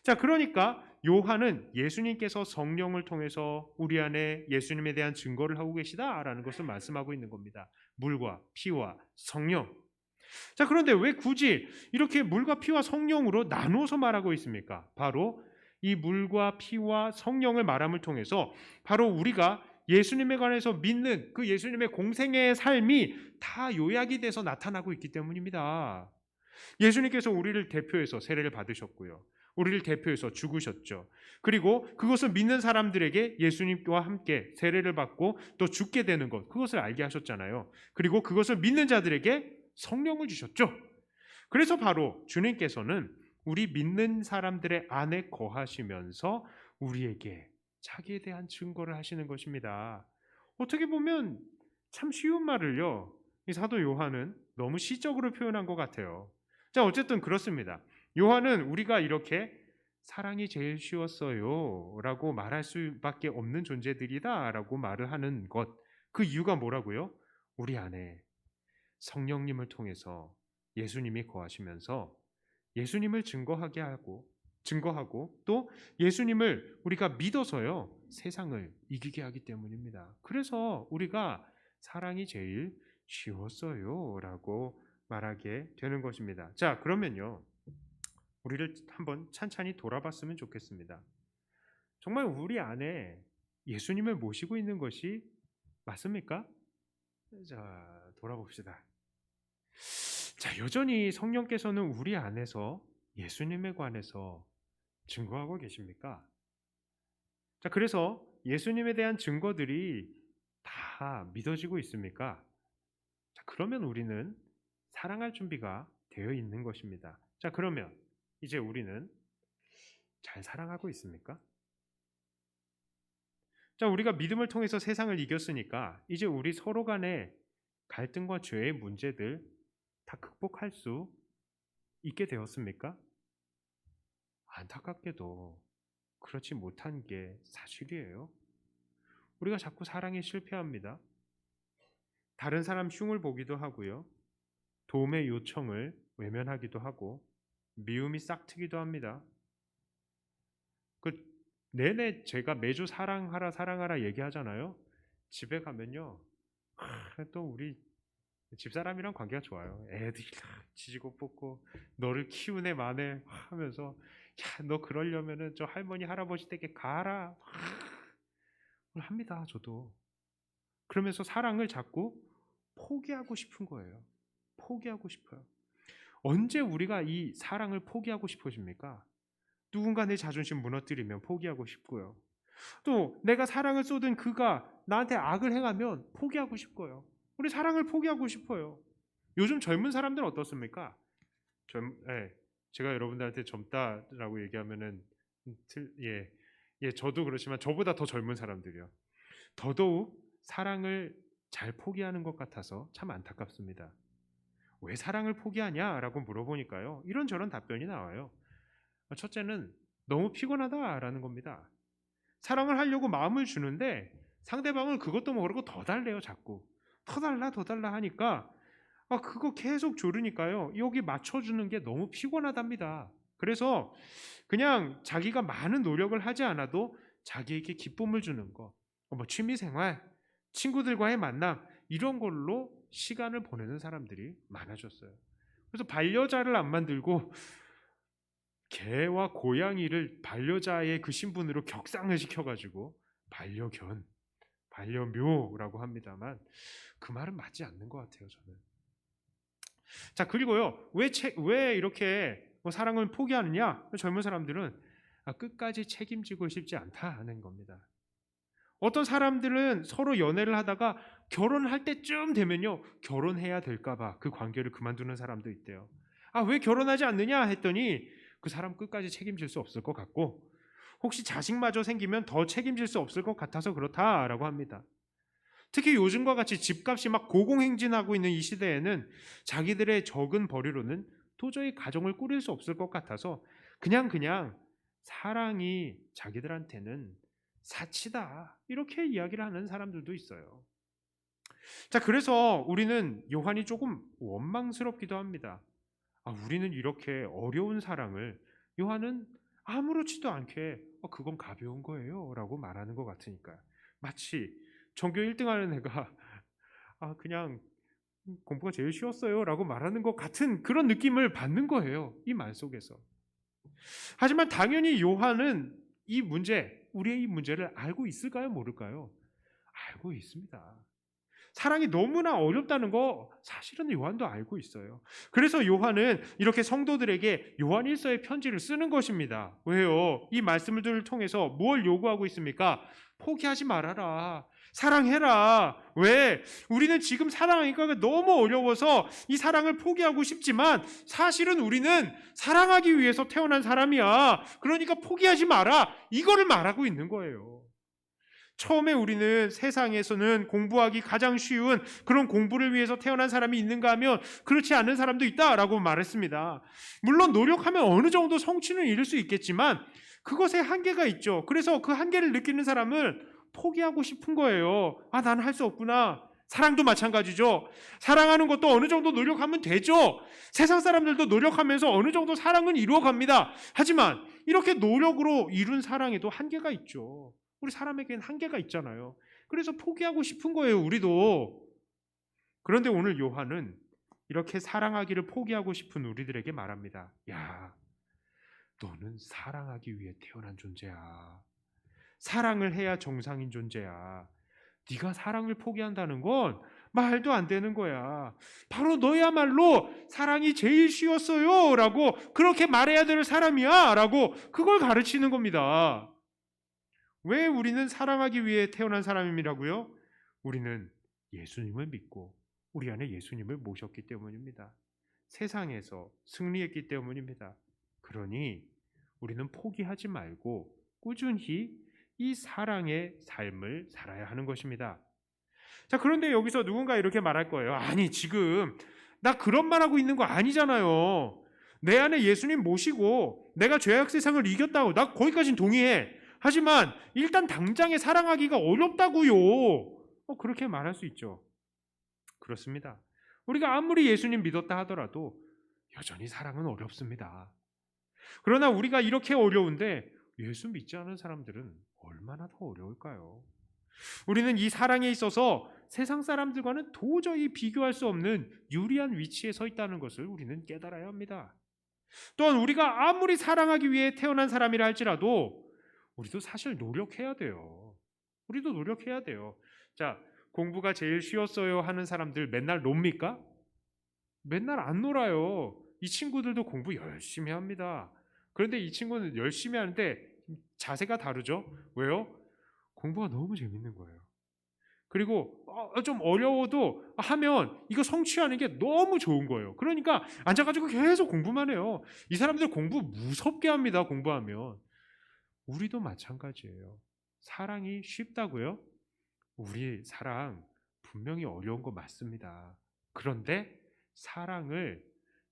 자, 그러니까 요한은 예수님께서 성령을 통해서 우리 안에 예수님에 대한 증거를 하고 계시다라는 것을 말씀하고 있는 겁니다. 물과 피와 성령. 자, 그런데 왜 굳이 이렇게 물과 피와 성령으로 나누어서 말하고 있습니까? 바로 이 물과 피와 성령을 말함을 통해서 바로 우리가 예수님에 관해서 믿는 그 예수님의 공생애의 삶이 다 요약이 돼서 나타나고 있기 때문입니다. 예수님께서 우리를 대표해서 세례를 받으셨고요. 우리를 대표해서 죽으셨죠. 그리고 그것을 믿는 사람들에게 예수님과 함께 세례를 받고 또 죽게 되는 것, 그것을 알게 하셨잖아요. 그리고 그것을 믿는 자들에게 성령을 주셨죠. 그래서 바로 주님께서는 우리 믿는 사람들의 안에 거하시면서 우리에게 자기에 대한 증거를 하시는 것입니다. 어떻게 보면 참 쉬운 말을요, 이 사도 요한은 너무 시적으로 표현한 것 같아요. 자, 어쨌든 그렇습니다. 요한은 우리가 이렇게 사랑이 제일 쉬웠어요 라고 말할 수밖에 없는 존재들이다 라고 말을 하는 것, 그 이유가 뭐라고요? 우리 안에 성령님을 통해서 예수님이 거하시면서 예수님을 증거하고 또 예수님을 우리가 믿어서요 세상을 이기게 하기 때문입니다. 그래서 우리가 사랑이 제일 쉬웠어요 라고 말하게 되는 것입니다. 자, 그러면요 우리를 한번 찬찬히 돌아봤으면 좋겠습니다. 정말 우리 안에 예수님을 모시고 있는 것이 맞습니까? 자, 돌아봅시다. 자, 여전히 성령께서는 우리 안에서 예수님에 관해서 증거하고 계십니까? 자, 그래서 예수님에 대한 증거들이 다 믿어지고 있습니까? 자, 그러면 우리는 사랑할 준비가 되어 있는 것입니다. 자, 그러면 이제 우리는 잘 사랑하고 있습니까? 자, 우리가 믿음을 통해서 세상을 이겼으니까 이제 우리 서로 간의 갈등과 죄의 문제들 다 극복할 수 있게 되었습니까? 안타깝게도 그렇지 못한 게 사실이에요. 우리가 자꾸 사랑에 실패합니다. 다른 사람 흉을 보기도 하고요. 도움의 요청을 외면하기도 하고 미움이 싹트기도 합니다. 내내 제가 매주 사랑하라 얘기하잖아요. 집에 가면요. 또 우리 집사람이랑 관계가 좋아요. 애들이 지지고 볶고 너를 키운 애 마네 하면서 야, 너 그러려면은 저 할머니 할아버지 댁에 가라 합니다. 저도. 그러면서 사랑을 자꾸 포기하고 싶은 거예요. 포기하고 싶어요. 언제 우리가 이 사랑을 포기하고 싶어집니까? 누군가 내 자존심 무너뜨리면 포기하고 싶고요. 또 내가 사랑을 쏟은 그가 나한테 악을 행하면 포기하고 싶고요. 우리 사랑을 포기하고 싶어요. 요즘 젊은 사람들은 어떻습니까? 제가 여러분들한테 젊다라고 얘기하면은 저도 그렇지만 저보다 더 젊은 사람들이요. 더더욱 사랑을 잘 포기하는 것 같아서 참 안타깝습니다. 왜 사랑을 포기하냐라고 물어보니까요. 이런저런 답변이 나와요. 첫째는 너무 피곤하다라는 겁니다. 사랑을 하려고 마음을 주는데 상대방은 그것도 모르고 더 달래요. 자꾸 더 달라 하니까 그거 계속 조르니까요. 여기 맞춰주는 게 너무 피곤하답니다. 그래서 그냥 자기가 많은 노력을 하지 않아도 자기에게 기쁨을 주는 거, 뭐 취미생활, 친구들과의 만남 이런 걸로 시간을 보내는 사람들이 많아졌어요. 그래서 반려자를 안 만들고 개와 고양이를 반려자의 그 신분으로 격상을 시켜가지고 반려견, 반려묘라고 합니다만 그 말은 맞지 않는 것 같아요. 저는. 자, 그리고요 왜 이렇게 사랑을 포기하느냐? 젊은 사람들은 끝까지 책임지고 싶지 않다 하는 겁니다. 어떤 사람들은 서로 연애를 하다가 결혼할 때쯤 되면요 결혼해야 될까봐 그 관계를 그만두는 사람도 있대요. 왜 결혼하지 않느냐 했더니 그 사람 끝까지 책임질 수 없을 것 같고 혹시 자식마저 생기면 더 책임질 수 없을 것 같아서 그렇다라고 합니다. 특히 요즘과 같이 집값이 막 고공행진하고 있는 이 시대에는 자기들의 적은 벌이로는 도저히 가정을 꾸릴 수 없을 것 같아서 그냥 사랑이 자기들한테는 사치다 이렇게 이야기를 하는 사람들도 있어요. 자, 그래서 우리는 요한이 조금 원망스럽기도 합니다. 우리는 이렇게 어려운 사랑을 요한은 아무렇지도 않게 그건 가벼운 거예요 라고 말하는 것 같으니까요. 마치 전교 1등하는 애가 그냥 공부가 제일 쉬웠어요 라고 말하는 것 같은 그런 느낌을 받는 거예요. 이 말 속에서. 하지만 당연히 요한은 우리의 이 문제를 알고 있을까요? 모를까요? 알고 있습니다. 사랑이 너무나 어렵다는 거 사실은 요한도 알고 있어요. 그래서 요한은 이렇게 성도들에게 요한일서의 편지를 쓰는 것입니다. 왜요? 이 말씀들을 통해서 뭘 요구하고 있습니까? 포기하지 말아라. 사랑해라. 왜? 우리는 지금 사랑하기가 너무 어려워서 이 사랑을 포기하고 싶지만 사실은 우리는 사랑하기 위해서 태어난 사람이야. 그러니까 포기하지 마라. 이거를 말하고 있는 거예요. 처음에 우리는 세상에서는 공부하기 가장 쉬운 그런 공부를 위해서 태어난 사람이 있는가 하면 그렇지 않은 사람도 있다라고 말했습니다. 물론 노력하면 어느 정도 성취는 이룰 수 있겠지만 그것에 한계가 있죠. 그래서 그 한계를 느끼는 사람은 포기하고 싶은 거예요. 아, 나는 할 수 없구나. 사랑도 마찬가지죠. 사랑하는 것도 어느 정도 노력하면 되죠. 세상 사람들도 노력하면서 어느 정도 사랑은 이루어갑니다. 하지만 이렇게 노력으로 이룬 사랑에도 한계가 있죠. 우리 사람에게는 한계가 있잖아요. 그래서 포기하고 싶은 거예요, 우리도. 그런데 오늘 요한은 이렇게 사랑하기를 포기하고 싶은 우리들에게 말합니다. 야, 너는 사랑하기 위해 태어난 존재야. 사랑을 해야 정상인 존재야. 네가 사랑을 포기한다는 건 말도 안 되는 거야. 바로 너야말로 사랑이 제일 쉬웠어요 라고 그렇게 말해야 될 사람이야 라고 그걸 가르치는 겁니다. 왜 우리는 사랑하기 위해 태어난 사람이라고요? 우리는 예수님을 믿고 우리 안에 예수님을 모셨기 때문입니다. 세상에서 승리했기 때문입니다. 그러니 우리는 포기하지 말고 꾸준히 이 사랑의 삶을 살아야 하는 것입니다. 자, 그런데 여기서 누군가 이렇게 말할 거예요. 아니, 지금 나 그런 말 하고 있는 거 아니잖아요. 내 안에 예수님 모시고 내가 죄악 세상을 이겼다고 나 거기까지는 동의해. 하지만 일단 당장에 사랑하기가 어렵다고요. 그렇게 말할 수 있죠. 그렇습니다. 우리가 아무리 예수님 믿었다 하더라도 여전히 사랑은 어렵습니다. 그러나 우리가 이렇게 어려운데 예수 믿지 않은 사람들은 얼마나 더 어려울까요? 우리는 이 사랑에 있어서 세상 사람들과는 도저히 비교할 수 없는 유리한 위치에 서 있다는 것을 우리는 깨달아야 합니다. 또한 우리가 아무리 사랑하기 위해 태어난 사람이라 할지라도 우리도 사실 노력해야 돼요. 우리도 노력해야 돼요. 자, 공부가 제일 쉬웠어요 하는 사람들 맨날 놉니까? 맨날 안 놀아요. 이 친구들도 공부 열심히 합니다. 그런데 이 친구는 열심히 하는데 자세가 다르죠? 왜요? 공부가 너무 재밌는 거예요. 그리고 좀 어려워도 하면 이거 성취하는 게 너무 좋은 거예요. 그러니까 앉아가지고 계속 공부만 해요. 이 사람들 공부 무섭게 합니다. 공부하면. 우리도 마찬가지예요. 사랑이 쉽다고요? 우리 사랑 분명히 어려운 거 맞습니다. 그런데 사랑을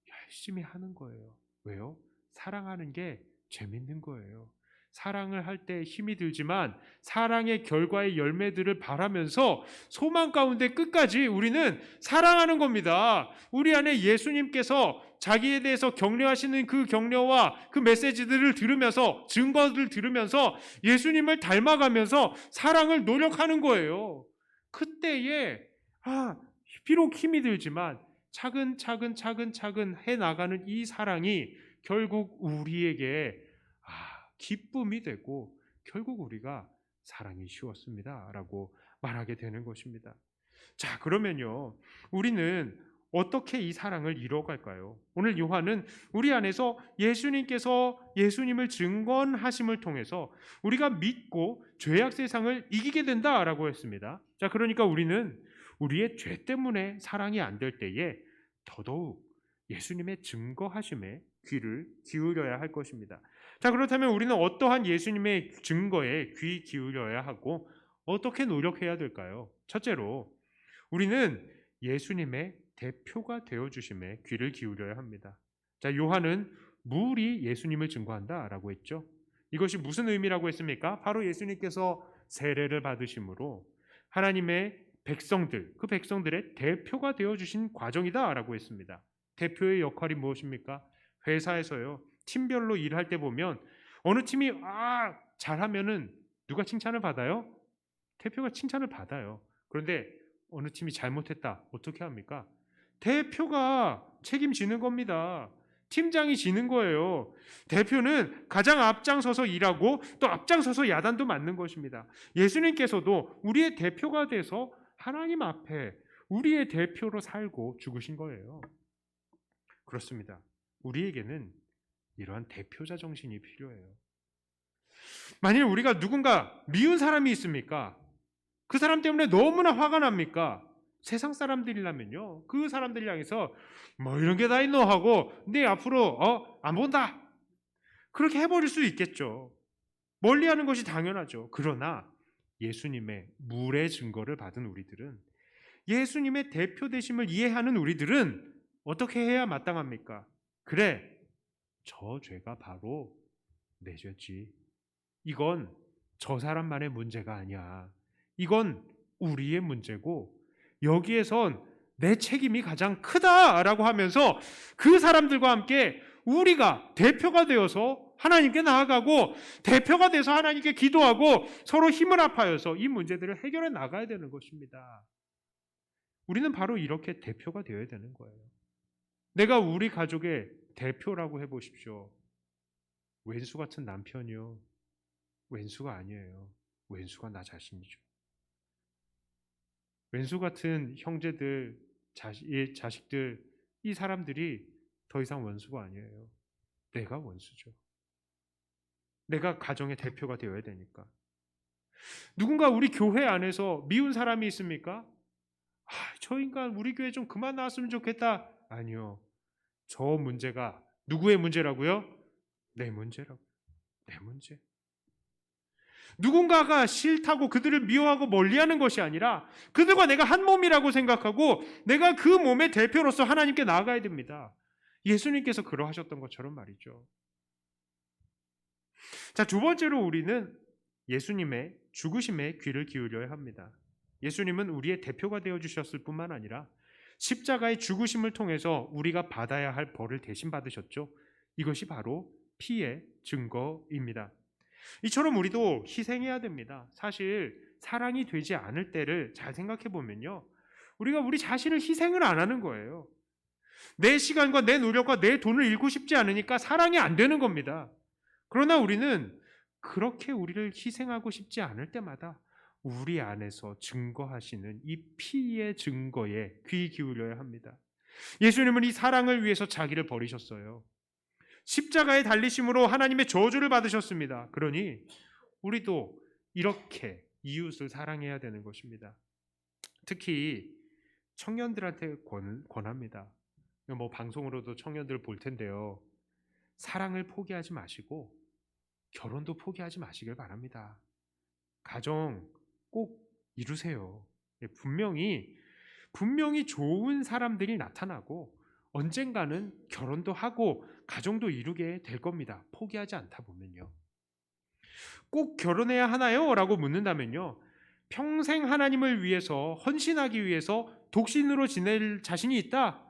열심히 하는 거예요. 왜요? 사랑하는 게 재밌는 거예요. 사랑을 할 때 힘이 들지만 사랑의 결과의 열매들을 바라면서 소망 가운데 끝까지 우리는 사랑하는 겁니다. 우리 안에 예수님께서 자기에 대해서 격려하시는 그 격려와 그 메시지들을 들으면서 증거들을 들으면서 예수님을 닮아가면서 사랑을 노력하는 거예요. 그때에 비록 힘이 들지만 차근차근 해나가는 이 사랑이 결국 우리에게 기쁨이 되고 결국 우리가 사랑이 쉬웠습니다 라고 말하게 되는 것입니다. 자, 그러면요, 우리는 어떻게 이 사랑을 이뤄갈까요? 오늘 요한은 우리 안에서 예수님께서 예수님을 증언하심을 통해서 우리가 믿고 죄악 세상을 이기게 된다라고 했습니다. 자, 그러니까 우리는 우리의 죄 때문에 사랑이 안 될 때에 더더욱 예수님의 증거하심에 귀를 기울여야 할 것입니다. 자, 그렇다면 우리는 어떠한 예수님의 증거에 귀 기울여야 하고 어떻게 노력해야 될까요? 첫째로 우리는 예수님의 대표가 되어주심에 귀를 기울여야 합니다. 자, 요한은 물이 예수님을 증거한다라고 했죠. 이것이 무슨 의미라고 했습니까? 바로 예수님께서 세례를 받으심으로 하나님의 백성들, 그 백성들의 대표가 되어주신 과정이다라고 했습니다. 대표의 역할이 무엇입니까? 회사에서요, 팀별로 일할 때 보면 어느 팀이 잘하면은 누가 칭찬을 받아요? 대표가 칭찬을 받아요. 그런데 어느 팀이 잘못했다, 어떻게 합니까? 대표가 책임지는 겁니다. 팀장이 지는 거예요. 대표는 가장 앞장서서 일하고 또 앞장서서 야단도 맞는 것입니다. 예수님께서도 우리의 대표가 돼서 하나님 앞에 우리의 대표로 살고 죽으신 거예요. 그렇습니다. 우리에게는 이러한 대표자 정신이 필요해요. 만일 우리가 누군가 미운 사람이 있습니까? 그 사람 때문에 너무나 화가 납니까? 세상 사람들이라면요, 그 사람들 향해서 뭐 이런 게 다 있노 하고 네 앞으로 안 본다, 그렇게 해버릴 수 있겠죠. 멀리하는 것이 당연하죠. 그러나 예수님의 물의 증거를 받은 우리들은, 예수님의 대표 되심을 이해하는 우리들은 어떻게 해야 마땅합니까? 그래, 저 죄가 바로 내 죄지. 이건 저 사람만의 문제가 아니야. 이건 우리의 문제고 여기에선 내 책임이 가장 크다라고 하면서 그 사람들과 함께 우리가 대표가 되어서 하나님께 나아가고 대표가 돼서 하나님께 기도하고 서로 힘을 합하여서 이 문제들을 해결해 나가야 되는 것입니다. 우리는 바로 이렇게 대표가 되어야 되는 거예요. 내가 우리 가족의 대표라고 해보십시오. 왼수 같은 남편이요. 왼수가 아니에요. 왼수가 나 자신이죠. 왼수 같은 형제들, 자식들, 이 사람들이 더 이상 원수가 아니에요. 내가 원수죠. 내가 가정의 대표가 되어야 되니까. 누군가 우리 교회 안에서 미운 사람이 있습니까? 저 인간 우리 교회 좀 그만 나왔으면 좋겠다. 아니요. 저 문제가 누구의 문제라고요? 내 문제라고요. 내 문제. 누군가가 싫다고 그들을 미워하고 멀리하는 것이 아니라 그들과 내가 한 몸이라고 생각하고 내가 그 몸의 대표로서 하나님께 나아가야 됩니다. 예수님께서 그러하셨던 것처럼 말이죠. 자, 두 번째로 우리는 예수님의 죽으심에 귀를 기울여야 합니다. 예수님은 우리의 대표가 되어주셨을 뿐만 아니라 십자가의 죽으심을 통해서 우리가 받아야 할 벌을 대신 받으셨죠. 이것이 바로 피의 증거입니다. 이처럼 우리도 희생해야 됩니다. 사실 사랑이 되지 않을 때를 잘 생각해 보면요, 우리가 우리 자신을 희생을 안 하는 거예요. 내 시간과 내 노력과 내 돈을 잃고 싶지 않으니까 사랑이 안 되는 겁니다. 그러나 우리는 그렇게 우리를 희생하고 싶지 않을 때마다 우리 안에서 증거하시는 이 피의 증거에 귀 기울여야 합니다. 예수님은 이 사랑을 위해서 자기를 버리셨어요. 십자가에 달리심으로 하나님의 저주를 받으셨습니다. 그러니 우리도 이렇게 이웃을 사랑해야 되는 것입니다. 특히 청년들한테 권합니다. 뭐 방송으로도 청년들 볼 텐데요. 사랑을 포기하지 마시고 결혼도 포기하지 마시길 바랍니다. 가정 꼭 이루세요. 분명히 좋은 사람들이 나타나고 언젠가는 결혼도 하고 가정도 이루게 될 겁니다. 포기하지 않다 보면요. 꼭 결혼해야 하나요? 라고 묻는다면요, 평생 하나님을 위해서 헌신하기 위해서 독신으로 지낼 자신이 있다?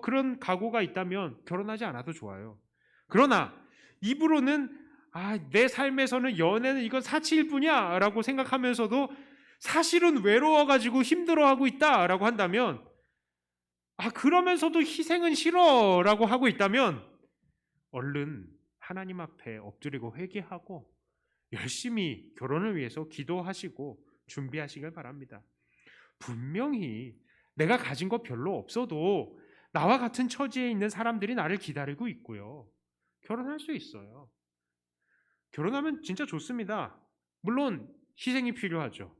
그런 각오가 있다면 결혼하지 않아도 좋아요. 그러나 입으로는 내 삶에서는 연애는 이건 사치일 뿐이야 라고 생각하면서도 사실은 외로워가지고 힘들어하고 있다 라고 한다면, 그러면서도 희생은 싫어 라고 하고 있다면 얼른 하나님 앞에 엎드리고 회개하고 열심히 결혼을 위해서 기도하시고 준비하시길 바랍니다. 분명히 내가 가진 거 별로 없어도 나와 같은 처지에 있는 사람들이 나를 기다리고 있고요. 결혼할 수 있어요. 결혼하면 진짜 좋습니다. 물론 희생이 필요하죠.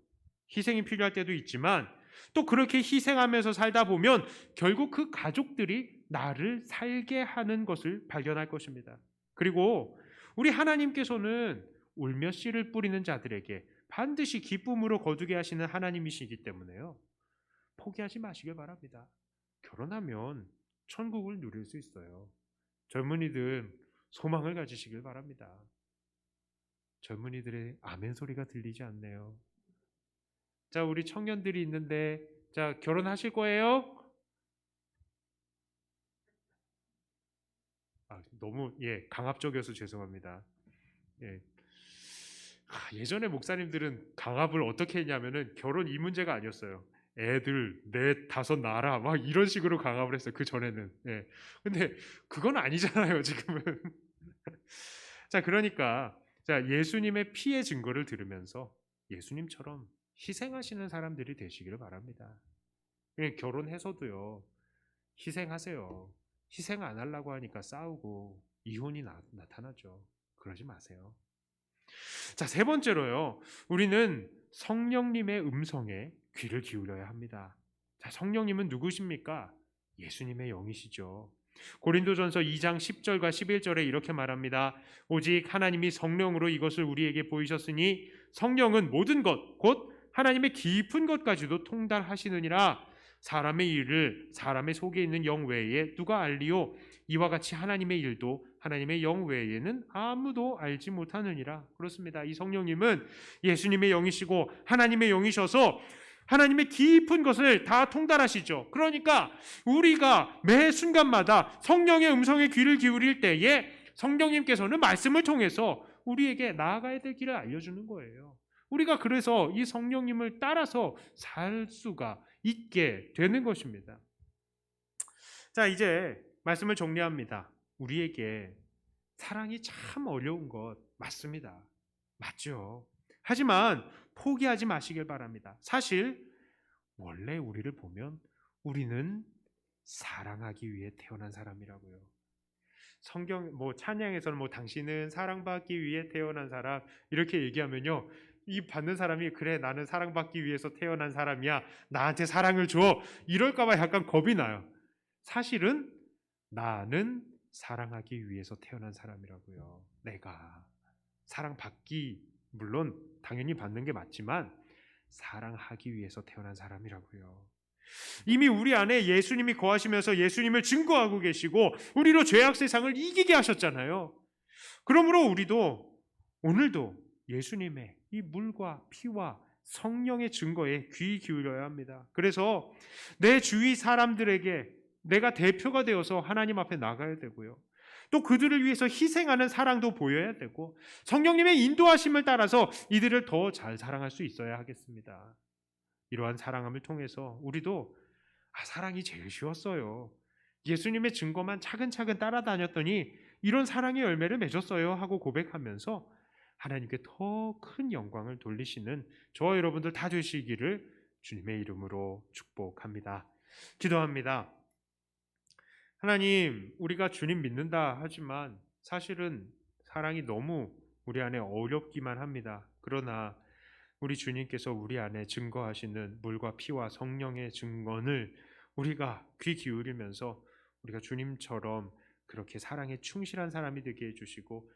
희생이 필요할 때도 있지만 또 그렇게 희생하면서 살다 보면 결국 그 가족들이 나를 살게 하는 것을 발견할 것입니다. 그리고 우리 하나님께서는 울며 씨를 뿌리는 자들에게 반드시 기쁨으로 거두게 하시는 하나님이시기 때문에요. 포기하지 마시길 바랍니다. 결혼하면 천국을 누릴 수 있어요. 젊은이들 소망을 가지시길 바랍니다. 젊은이들의 아멘 소리가 들리지 않네요. 자, 우리 청년들이 있는데, 자, 결혼하실 거예요? 너무 강압적이어서 죄송합니다. 예전에 목사님들은 강압을 어떻게 했냐면은 결혼 이 문제가 아니었어요. 애들 넷 다섯 낳아라 막 이런 식으로 강압을 했어요. 그 전에는. 근데 그건 아니잖아요, 지금은. 자, 그러니까 예수님의 피의 증거를 들으면서 예수님처럼 희생하시는 사람들이 되시기를 바랍니다. 결혼해서도요, 희생하세요. 희생 안 하려고 하니까 싸우고 이혼이 나타나죠. 그러지 마세요. 자, 세 번째로요, 우리는 성령님의 음성에 귀를 기울여야 합니다. 자, 성령님은 누구십니까? 예수님의 영이시죠. 고린도전서 2장 10절과 11절에 이렇게 말합니다. 오직 하나님이 성령으로 이것을 우리에게 보이셨으니 성령은 모든 것 곧 하나님의 깊은 것까지도 통달하시느니라. 사람의 일을 사람의 속에 있는 영 외에 누가 알리요? 이와 같이 하나님의 일도 하나님의 영 외에는 아무도 알지 못하느니라. 그렇습니다. 이 성령님은 예수님의 영이시고 하나님의 영이셔서 하나님의 깊은 것을 다 통달하시죠. 그러니까 우리가 매 순간마다 성령의 음성에 귀를 기울일 때에 성령님께서는 말씀을 통해서 우리에게 나아가야 될 길을 알려주는 거예요. 우리가 그래서 이 성령님을 따라서 살 수가 있게 되는 것입니다. 자, 이제 말씀을 정리합니다. 우리에게 사랑이 참 어려운 것 맞습니다. 맞죠? 하지만 포기하지 마시길 바랍니다. 사실 원래 우리를 보면 우리는 사랑하기 위해 태어난 사람이라고요. 성경 찬양에서는 당신은 사랑받기 위해 태어난 사람 이렇게 얘기하면요, 이 받는 사람이 그래 나는 사랑받기 위해서 태어난 사람이야, 나한테 사랑을 줘, 이럴까봐 약간 겁이 나요. 사실은 나는 사랑하기 위해서 태어난 사람이라고요. 내가 사랑받기 물론 당연히 받는 게 맞지만 사랑하기 위해서 태어난 사람이라고요. 이미 우리 안에 예수님이 거하시면서 예수님을 증거하고 계시고 우리로 죄악 세상을 이기게 하셨잖아요. 그러므로 우리도 오늘도 예수님의 이 물과 피와 성령의 증거에 귀 기울여야 합니다. 그래서 내 주위 사람들에게 내가 대표가 되어서 하나님 앞에 나가야 되고요. 또 그들을 위해서 희생하는 사랑도 보여야 되고 성령님의 인도하심을 따라서 이들을 더 잘 사랑할 수 있어야 하겠습니다. 이러한 사랑함을 통해서 우리도 사랑이 제일 쉬웠어요. 예수님의 증거만 차근차근 따라다녔더니 이런 사랑의 열매를 맺었어요 하고 고백하면서 하나님께 더 큰 영광을 돌리시는 저와 여러분들 다 되시기를 주님의 이름으로 축복합니다. 기도합니다. 하나님, 우리가 주님 믿는다 하지만 사실은 사랑이 너무 우리 안에 어렵기만 합니다. 그러나 우리 주님께서 우리 안에 증거하시는 물과 피와 성령의 증거를 우리가 귀 기울이면서 우리가 주님처럼 그렇게 사랑에 충실한 사람이 되게 해주시고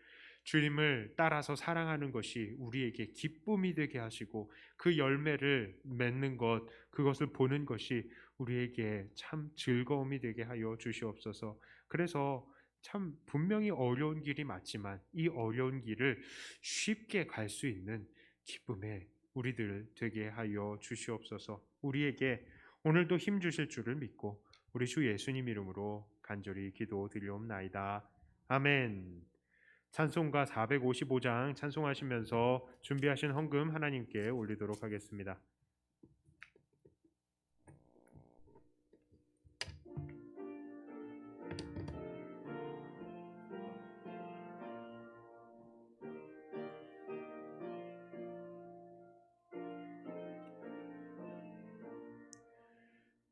주님을 따라서 사랑하는 것이 우리에게 기쁨이 되게 하시고 그 열매를 맺는 것, 그것을 보는 것이 우리에게 참 즐거움이 되게 하여 주시옵소서. 그래서 참 분명히 어려운 길이 맞지만 이 어려운 길을 쉽게 갈 수 있는 기쁨의 우리들 되게 하여 주시옵소서. 우리에게 오늘도 힘 주실 줄을 믿고 우리 주 예수님 이름으로 간절히 기도드리옵나이다. 아멘. 찬송가 455장 찬송하시면서 준비하신 헌금 하나님께 올리도록 하겠습니다.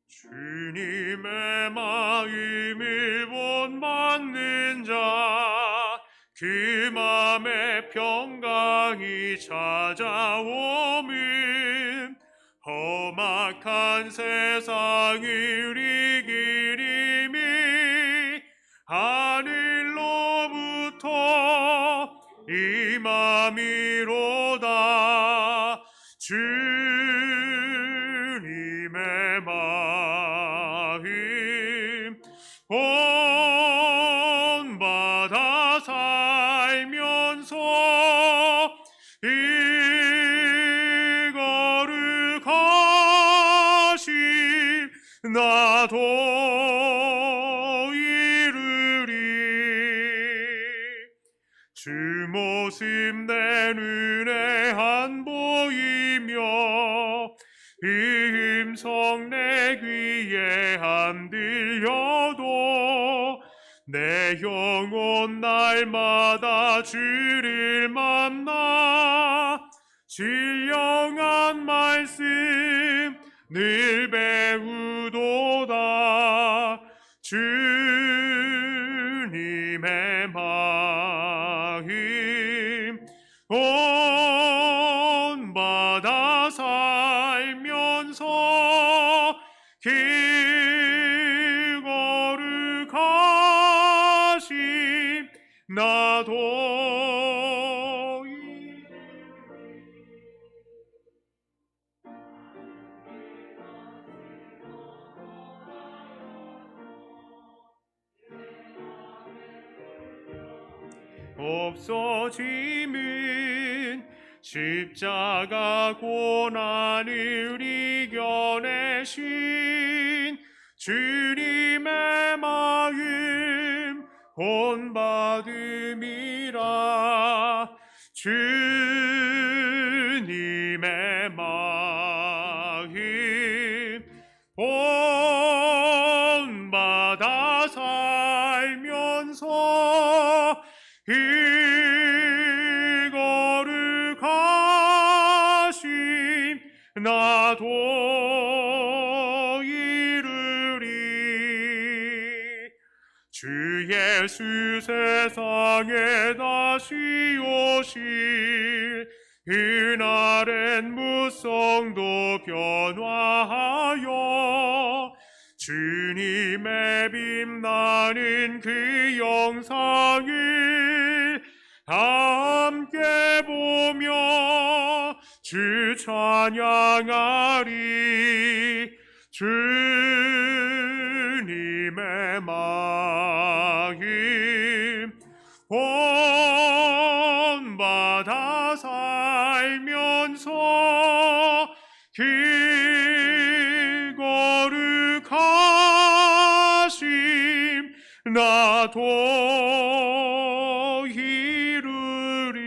주님의 마음을 못 받는 자, 그 맘에 평강이 찾아오면 험악한 세상을 이길 힘이 하늘로부터 임함이로다. 주님의 마음 본받아 살면서 이거룩하신 나도 이르리. 주 모습 내 눈에 안 보이며 음성 내 귀에 안 들려도 내 영혼 날마다 주를 만나 신령한 말씀 늘 배우도다. 주님의 마음 본받아 살면서 그 거룩한 없어짐은 십자가 고난을 이겨내신 주님의 마음 본받음이라. 주님의 마음 본받아 살면서 거룩하심 나도 이루리. 주 예수 세상에 다시 오실 그날엔 무성도 변화하여 주님의 빛나는 그 영상을 함께 보며 주 찬양하리. 주님의 마음 본받아 살면서 그 거룩하심 나도 이루리.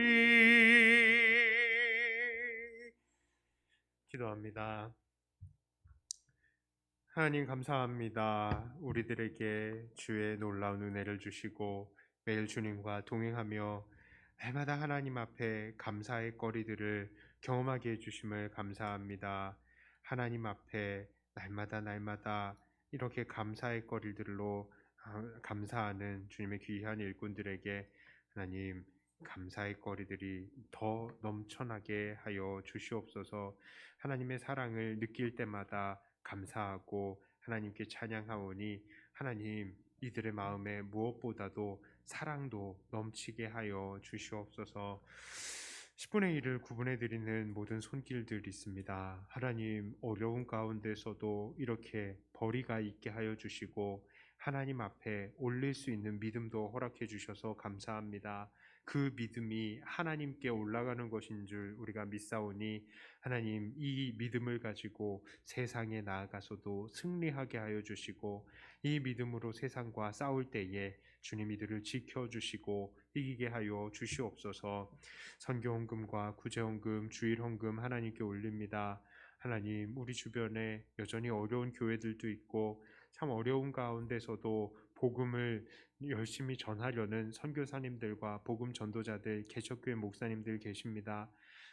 기도합니다. 하나님 감사합니다. 우리들에게 주의 놀라운 은혜를 주시고 매일 주님과 동행하며 날마다 하나님 앞에 감사의 거리들을 경험하게 해주심을 감사합니다. 하나님 앞에 날마다 이렇게 감사의 거리들로 감사하는 주님의 귀한 일꾼들에게 하나님 감사의 거리들이 더 넘쳐나게 하여 주시옵소서. 하나님의 사랑을 느낄 때마다 감사하고 하나님께 찬양하오니 하나님 이들의 마음에 무엇보다도 사랑도 넘치게 하여 주시옵소서. 10분의 1을 구분해 드리는 모든 손길들 있습니다. 하나님 어려운 가운데서도 이렇게 벌이가 있게 하여 주시고 하나님 앞에 올릴 수 있는 믿음도 허락해 주셔서 감사합니다. 그 믿음이 하나님께 올라가는 것인 줄 우리가 믿사오니 하나님 이 믿음을 가지고 세상에 나아가서도 승리하게 하여 주시고 이 믿음으로 세상과 싸울 때에 주님 이들을 지켜주시고 이기게 하여 주시옵소서. 선교헌금과 구제헌금, 주일헌금 하나님께 올립니다. 하나님 우리 주변에 여전히 어려운 교회들도 있고 참 어려운 가운데서도 복음을 열심히 전하려는 선교사님들과 복음 전도자들, 개척교회 목사님들 계십니다.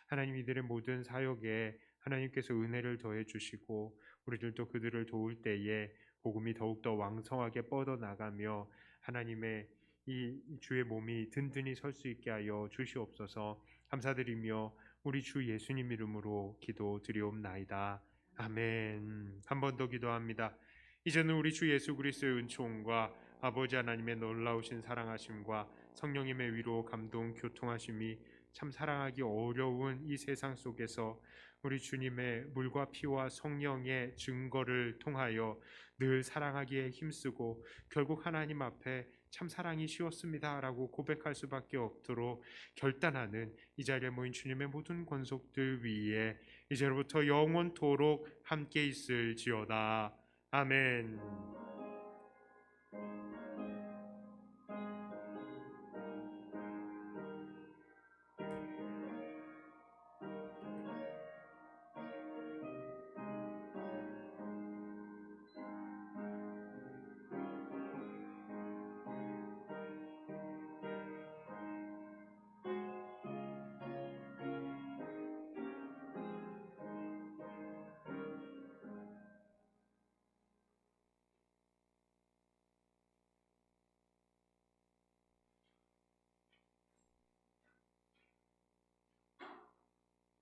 하나님 이들의 모든 사역에 하나님께서 은혜를 더해 주시고 우리들도 그들을 도울 때에 복음이 더욱더 왕성하게 뻗어나가며 하나님의 이 주의 몸이 든든히 설 수 있게 하여 주시옵소서. 감사드리며 우리 주 예수님 이름으로 기도드리옵나이다. 아멘. 한 번 더 기도합니다. 이제는 우리 주 예수 그리스도의 은총과 아버지 하나님의 놀라우신 사랑하심과 성령님의 위로 감동 교통하심이 참 사랑하기 어려운 이 세상 속에서 우리 주님의 물과 피와 성령의 증거를 통하여 늘 사랑하기에 힘쓰고 결국 하나님 앞에 참 사랑이 쉬웠습니다 라고 고백할 수밖에 없도록 결단하는 이 자리에 모인 주님의 모든 권속들 위에 이제로부터 영원토록 함께 있을지어다. 아멘.